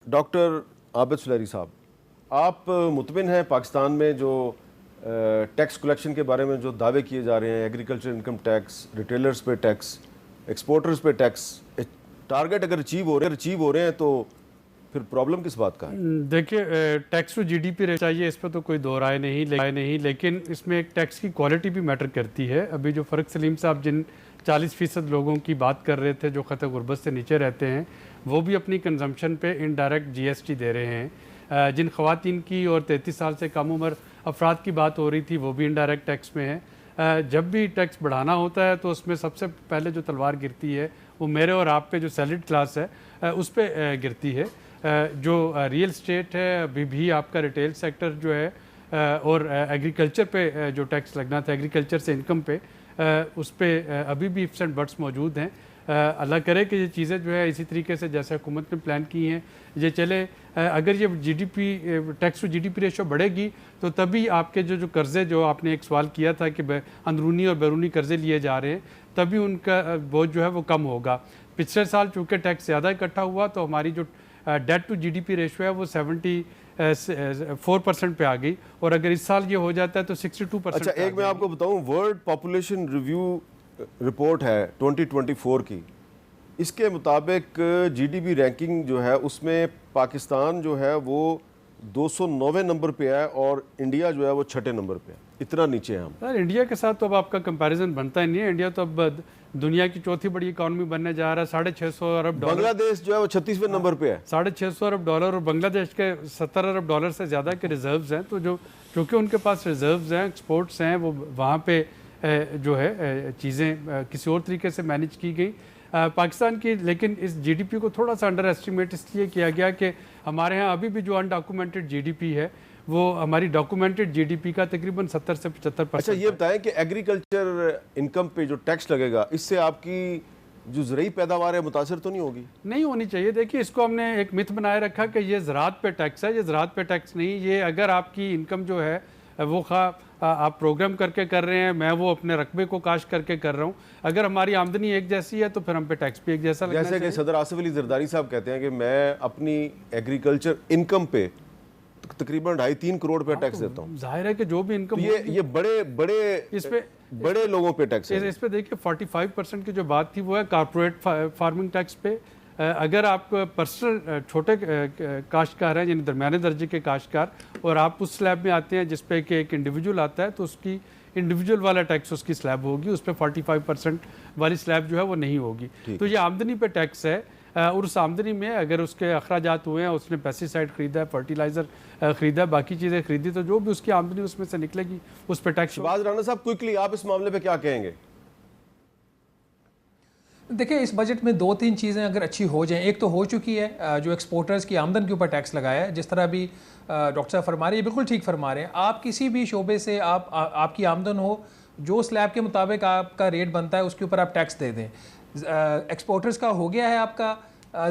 Doctor Abid सुलैरी साहब, आप मुतमिन हैं पाकिस्तान में जो टैक्स कलेक्शन के बारे में जो दावे किए जा रहे हैं, एग्रीकल्चर इनकम टैक्स, रिटेलर्स पे टैक्स, एक्सपोर्टर्स पे टैक्स, टारगेट अगर अचीव हो रहे हैं तो फिर प्रॉब्लम किस बात का है? देखिए, टैक्स टू जीडीपी रेट चाहिए, इस पर तो कोई दो राय नहीं, लेकिन इसमें एक टैक्स की क्वालिटी भी मैटर करती है। अभी जो फ़र्क सलीम साहब जिन 40% लोगों की बात कर रहे थे जो ख़त गुर्बत से नीचे रहते हैं, वो भी अपनी कंजम्पशन पे इनडायरेक्ट जीएसटी दे रहे हैं। जिन ख़वातीन की और 33 साल से कम उम्र अफराद की बात हो रही थी, वो भी इनडायरेक्ट टैक्स में है। जब भी टैक्स बढ़ाना होता है तो उसमें सबसे पहले जो तलवार गिरती है वो मेरे और आप पे जो सैलरीड क्लास है उस पर गिरती है। जो रियल स्टेट है, अभी भी आपका रिटेल सेक्टर जो है और एग्रीकल्चर पे जो टैक्स लगना था, एग्रीकल्चर से इनकम पे, उस पर अभी भी इफ्स एंड बट्स मौजूद हैं। अल्लाह करे कि ये चीज़ें जो है इसी तरीके से जैसे हुकूमत ने प्लान की हैं ये चले। अगर ये GDP tax to GDP ratio बढ़ेगी तो तभी आपके जो कर्ज़े, जो आपने एक सवाल किया था कि अंदरूनी और बैरूनी कर्ज़े लिए जा रहे हैं, तभी उनका बोझ जो है वो कम होगा। पिछले साल चूँकि टैक्स ज़्यादा इकट्ठा हुआ तो हमारी जो डेट टू जीडीपी रेशो है वो 74% पे आ गई, और अगर इस साल ये हो जाता है तो 62%। अच्छा, एक मैं आपको बताऊं, वर्ल्ड पॉपुलेशन रिव्यू रिपोर्ट है 2024 की, इसके मुताबिक जीडीपी रैंकिंग जो है उसमें पाकिस्तान जो है वो 209वें नंबर पे है और इंडिया जो है वो 6ठे नंबर पे है। इतना नीचे हैं हम। सर, इंडिया के साथ तो अब आपका कंपैरिजन बनता ही नहीं है। इंडिया तो अब दुनिया की चौथी बड़ी इकॉनमी बनने जा रहा है। 650 अरब डॉलर। बांग्लादेश जो है वो 36वें नंबर पे है। 650 अरब डॉलर, और बांग्लादेश के 70 अरब डॉलर से ज़्यादा के रिजर्व्स हैं। तो जो चूँकि उनके पास रिजर्व्स हैं, एक्सपोर्ट्स हैं, वो वहाँ पे जो है चीज़ें किसी और तरीके से मैनेज की गई पाकिस्तान की। लेकिन इस जीडीपी को थोड़ा सा अंडर एस्टिमेट इसलिए किया गया कि हमारे यहाँ अभी भी जो अनडॉक्यूमेंटेड जीडीपी है वो हमारी डॉक्यूमेंटेड जीडीपी का तकरीबन 70 से 75%। अच्छा, ये बताएं कि एग्रीकल्चर इनकम पे जो टैक्स लगेगा, इससे आपकी जो ज़रूरी पैदावार है मुतासर तो नहीं होगी? नहीं होनी चाहिए। देखिए, इसको हमने एक मिथ बनाए रखा कि ये ज़राअत पे टैक्स है। ये ज़राअत पे टैक्स नहीं, ये अगर आपकी इनकम जो है वो आप प्रोग्राम करके कर रहे हैं, मैं वो अपने रकबे को काश करके कर रहा हूँ, अगर हमारी आमदनी एक जैसी है तो फिर हम पे टैक्स भी एक जैसा लगना चाहिए। जैसे कि सदर आसिफ अली जरदारी साहब कहते हैं कि मैं अपनी एग्रीकल्चर इनकम पे तकरीबन 2.5-3 करोड़ पे टैक्स देता हूँ। जाहिर है कि जो भी इनकम ये बड़े लोगों पे टैक्स है। इस पे देखिए 45% की जो बात थी वो है कारपोरेट फार्मिंग टैक्स पे। अगर आप पर्सनल छोटे काश्तकार हैं, यानी दरमियाने दर्जे के काश्तकार, और आप उस स्लैब में आते हैं जिस पे कि एक इंडिविजुअल आता है, तो उसकी इंडिविजुअल वाला टैक्स उसकी स्लैब होगी, उस पर 45% वाली स्लैब जो है वो नहीं होगी। तो ये आमदनी पे टैक्स है, और उस आमदनी में अगर उसके अखराजात हुए हैं, उसने पेस्टिसाइड खरीदा है, फर्टिलाइज़र खरीदा है, बाकी चीज़ें खरीदी, तो जो भी उसकी आमदनी उसमें से निकलेगी उस पर टैक्स। शहबाज राना साहब, क्विकली आप इस मामले पे क्या कहेंगे? देखिए, इस बजट में 2-3 चीज़ें अगर अच्छी हो जाएं, एक तो हो चुकी है, जो एक्सपोर्टर्स की आमदन के ऊपर टैक्स लगाया है, जिस तरह अभी डॉक्टर साहब फरमा रहे हैं, बिल्कुल ठीक फरमा रहे हैं। आप किसी भी शोबे से आपकी आमदन हो, जो स्लैब के मुताबिक आपका रेट बनता है उसके ऊपर आप टैक्स दे दें। एक्सपोर्टर्स का हो गया है आपका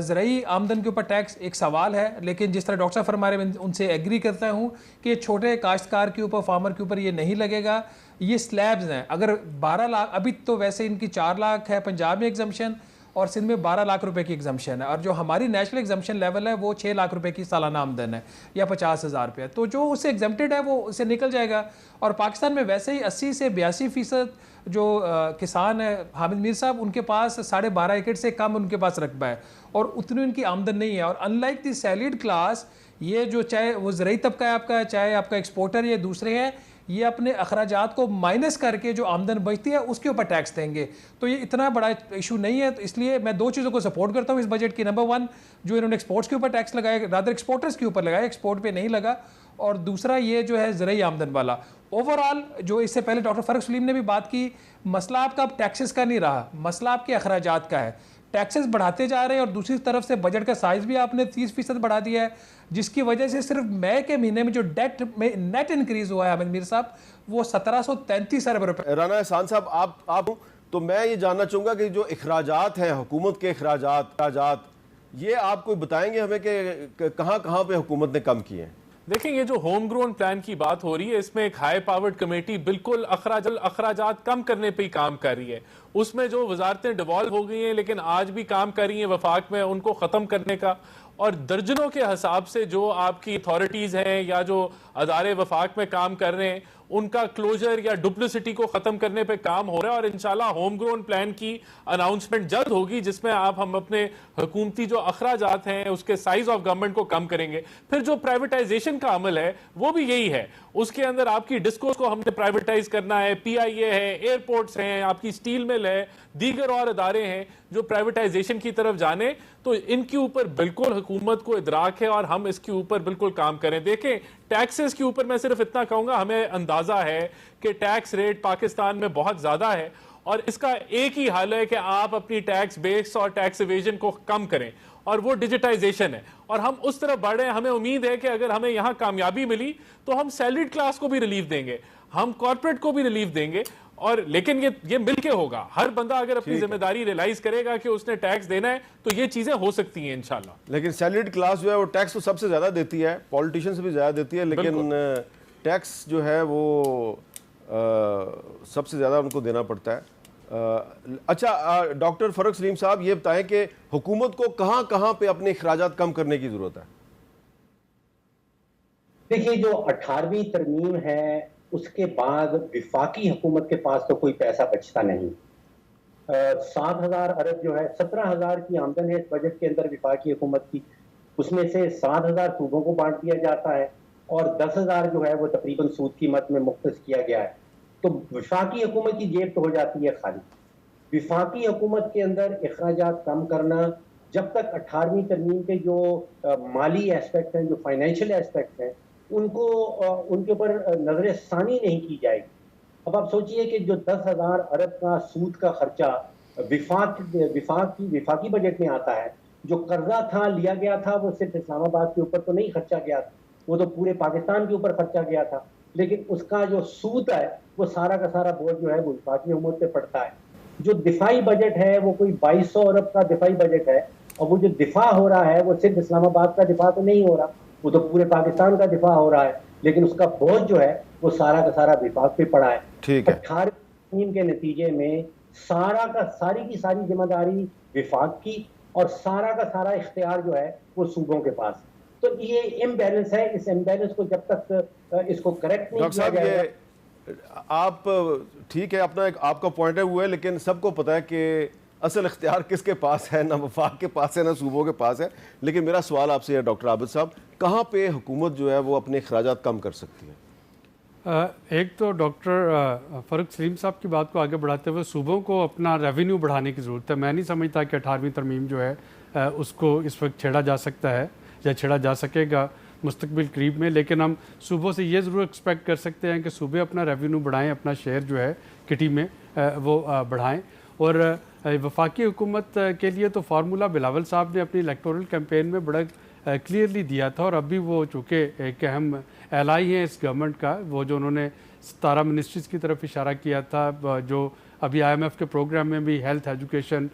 ज़रूरी आमदन के ऊपर टैक्स। एक सवाल है, लेकिन जिस तरह डॉक्टर साहब फरमा रहे हैं, उनसे एग्री करता हूँ कि छोटे काश्तकार के ऊपर, फार्मर के ऊपर ये नहीं लगेगा। ये स्लैब्स हैं। अगर 12 लाख, अभी तो वैसे इनकी 4 लाख है पंजाब में एग्जम्पशन, और सिंध में 12 लाख रुपए की एग्जम्पशन है, और जो हमारी नेशनल एग्जम्पशन लेवल है वो 6 लाख रुपए की सालाना आमदन है, या 50,000 रुपये। तो जो उससे एग्जम्प्टेड है वो उससे निकल जाएगा। और पाकिस्तान में वैसे ही 80 से 82% जो किसान है, हामिद मीर साहब, उनके पास 12.5 एकड़ से कम उनके पास रकबा है, और उतनी उनकी आमदन नहीं है। और अनलाइक दी सैलरीड क्लास, ये जो चाहे वो ज़रूरी तबका है आपका, चाहे आपका एक्सपोर्टर या दूसरे हैं, ये अपने अखराजात को माइनस करके जो आमदन बचती है उसके ऊपर टैक्स देंगे। तो ये इतना बड़ा इशू नहीं है। तो इसलिए मैं 2 चीज़ों को सपोर्ट करता हूँ इस बजट की। नंबर 1, जो इन्होंने एक्सपोर्ट्स के ऊपर टैक्स लगाया, रादर एक्सपोर्टर्स के ऊपर लगाया, एक्सपोर्ट पे नहीं लगा। और दूसरा ये जो है ज़रूरी आमदन वाला, ओवरऑल जो इससे पहले डॉक्टर फ़रक सलीम ने भी बात की, मसला आपका अब टैक्सेस का नहीं रहा, मसला आपके अखराजात का है। टैक्सेस बढ़ाते जा रहे हैं, और दूसरी तरफ से बजट का साइज भी आपने 30% बढ़ा दिया है, जिसकी वजह से सिर्फ मई के महीने में जो डेट में नेट इंक्रीज हुआ है हामिद मीर साहब, वो 1733 अरब रुपए। राना एहसान साहब, आप तो मैं ये जानना चाहूँगा कि जो अखराजात हैं, हुकूमत के अखराजात, ये आप कोई बताएंगे हमें कि कहाँ पे हुकूमत ने कम किए हैं? देखिए, ये जो होम ग्रोन प्लान की बात हो रही है, इसमें एक हाई पावर्ड कमेटी बिल्कुल अखराजात कम करने पे ही काम कर रही है। उसमें जो वजारतें डिवॉल्व हो गई हैं लेकिन आज भी काम कर रही हैं वफाक में, उनको ख़त्म करने का, और दर्जनों के हिसाब से जो आपकी अथॉरिटीज़ हैं या जो अदारे वफाक में काम कर रहे हैं उनका क्लोजर या डुप्लिसिटी को ख़त्म करने पे काम हो रहा है। और इंशाल्लाह होम ग्रोन प्लान की अनाउंसमेंट जल्द होगी जिसमें हम अपने हुकूमती जो अखराजात हैं उसके साइज ऑफ गवर्नमेंट को कम करेंगे। फिर जो प्राइवेटाइजेशन का अमल है वो भी यही है, उसके अंदर आपकी डिस्कोस को हमने प्राइवेटाइज करना है, PIA है, एयरपोर्ट्स हैं, आपकी स्टील मिल है, दीगर और अदारे हैं जो प्राइवेटाइजेशन की तरफ जाने। तो इनके ऊपर बिल्कुल हुकूमत को इदराक है और हम इसके ऊपर बिल्कुल काम करें। देखें, टैक्सेस के ऊपर मैं सिर्फ इतना कहूंगा, हमें अंदाजा है कि टैक्स रेट पाकिस्तान में बहुत ज्यादा है और इसका एक ही हल है कि आप अपनी टैक्स बेस और टैक्स इवेजन को कम करें और वो डिजिटाइजेशन है और हम उस तरफ बढ़ रहे हैं। हमें उम्मीद है कि अगर हमें यहां कामयाबी मिली तो हम सैलरीड क्लास को भी रिलीफ देंगे, हम कॉर्पोरेट को भी रिलीफ देंगे। और लेकिन ये मिलके होगा, हर बंदा अगर अपनी जिम्मेदारी रियलाइज करेगा कि उसने टैक्स देना है तो ये चीजें हो सकती हैं इंशाल्लाह। लेकिन सैलरीड क्लास जो है वो टैक्स तो सबसे ज्यादा देती है, पॉलिटिशियन से भी ज्यादा देती है, लेकिन टैक्स जो है वो सबसे ज्यादा उनको देना पड़ता है। अच्छा डॉक्टर फरुख सलीम साहब, ये बताएं कि हुकूमत को कहां कहां पे अपने अखराजात कम करने की जरूरत है? देखिए, जो 18वीं तरमीम है उसके बाद विफाकी हुकूमत के पास तो कोई पैसा बचता नहीं। 7,000 अरब जो है, 17,000 की आमदन है इस बजट के अंदर विफाकी हुकूमत की, उसमें से 7,000 सूबों को बांट दिया जाता है और 10,000 जो है वो तकरीबन सूद की मद में मुख्तस किया गया है। तो विफाकी हुकूमत की जेब तो हो जाती है खाली। विफाकी हुकूमत के अंदर अखराजात कम करना, जब तक 18वीं तरमीम के जो माली एस्पेक्ट हैं, जो फाइनेंशियल एस्पेक्ट हैं, उनको उनके ऊपर नजर सानी नहीं की जाएगी। अब आप सोचिए कि जो 10,000 अरब का सूद का खर्चा विफाकी बजट में आता है, जो कर्जा था लिया गया था वो सिर्फ इस्लामाबाद के ऊपर तो नहीं खर्चा गया था, वो तो पूरे पाकिस्तान के ऊपर खर्चा गया था, लेकिन उसका जो सूद है वो सारा का सारा बोझ जो है वो विफाकी हुकूमत पे पड़ता है। जो दिफाई बजट है वो कोई 2200 अरब का दिफाई बजट है और वो जो दिफा हो रहा है वो सिर्फ इस्लामाबाद का दिफा तो नहीं हो रहा, वो तो पूरे पाकिस्तान का दिफा हो रहा है, लेकिन उसका बोझ जो है वो सारा का सारा विफाक पे पड़ा है। ठीक है। 18 के नतीजे में सारी की सारी जिम्मेदारी विफाक की और सारा का सारा इख्तियार जो है वो सूबों के पास। तो ये इम्बैलेंस है, इस इम्बैलेंस को जब तक इसको करेक्ट नहीं किया जाएगा। आप ठीक है, अपना एक आपका पॉइंट है वो है, लेकिन सबको पता है कि असल इख्तियार किसके पास है, ना वफाक के पास है ना सूबों के पास है। लेकिन मेरा सवाल आपसे है डॉक्टर आबिद साहब, कहाँ पे हुकूमत जो है वो अपने अखराजात कम कर सकती है? एक तो डॉक्टर फरुख सलीम साहब की बात को आगे बढ़ाते हुए सूबों को अपना रेवेन्यू बढ़ाने की ज़रूरत है। मैं नहीं समझता कि 18वीं तरमीम जो है उसको इस वक्त छेड़ा जा सकता है या छेड़ा जा सकेगा मुस्तकबिल करीब में, लेकिन हम सूबों से ये ज़रूर एक्सपेक्ट कर सकते हैं कि सूबे अपना रेवेन्यू बढ़ाएं, अपना शेयर जो है किटी में वो बढ़ाएं। और वफाकी हुकूमत के लिए तो फार्मूला बिलावल साहब ने अपनी इलेक्टोरल कैंपेन में बड़ा क्लियरली दिया था और अभी वो चूँकि एक अहम एलाई हैं इस गवर्नमेंट का, वो जो उन्होंने 17 मिनिस्ट्रीज़ की तरफ इशारा किया था, जो अभी IMF के प्रोग्राम में भी health, education,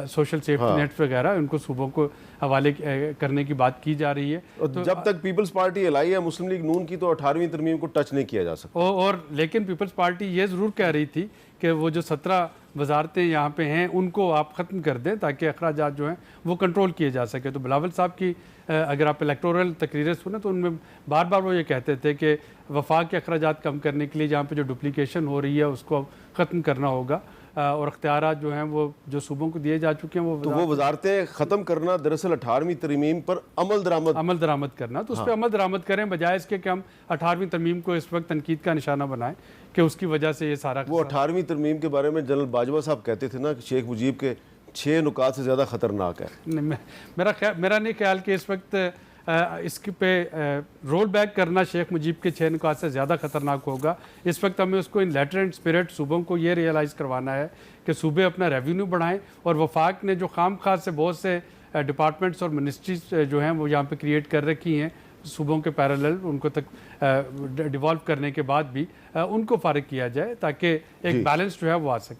social safety net वगैरह उनको सूबों को हवाले करने की बात की जा रही है। तो जब तक पीपल्स पार्टी एलाई है मुस्लिम लीग नून की, तो 18वीं तरमीम को टच नहीं किया जा सकता। और लेकिन पीपल्स पार्टी ये ज़रूर कह रही थी कि वो जो 17 वजारतें यहाँ पे हैं उनको आप ख़त्म कर दें ताकि अखराजात जो हैं वो कंट्रोल किए जा सके। तो बिलावल साहब की अगर आप इलेक्टोरल तकरीरें सुने तो उनमें बार बार वो ये कहते थे कि वफाक के अखराजात कम करने के लिए जहाँ पे जो डुप्लीकेशन हो रही है उसको ख़त्म करना होगा और अख्तियारात जो हैं वो जो सूबों को दिए जा चुके हैं वो वजारतें ख़त्म करना दरअसल 18वीं तरमीम पर अमल दरामद करना, तो उस पर अमल दरामद करें बजाय इसके कि हम 18वीं तरमीम को इस वक्त तनकीद का निशाना बनाएं कि उसकी वजह से ये सारा। वो 18वीं तरमीम के बारे में जनरल बाजवा साहब कहते थे ना कि शेख मुजीब के 6 नुकात से ज़्यादा ख़तरनाक है। मेरा नहीं ख्याल कि इस वक्त इसके पे रोल बैक करना शेख मुजीब के 6 नुकात से ज़्यादा ख़तरनाक होगा। इस वक्त हमें उसको इन लेटर एंड स्पिरिट सूबों को ये रियलाइज़ करवाना है कि सूबे अपना रेवेन्यू बढ़ाएं और वफाक ने जो खाम खास से बहुत से डिपार्टमेंट्स और मिनिस्ट्रीज जो हैं वो यहाँ पे क्रिएट कर रखी हैं सूबों के पैरेलल, उनको तक डिवॉल्व करने के बाद भी उनको फारिग किया जाए ताकि एक बैलेंस जो है वो आ सके।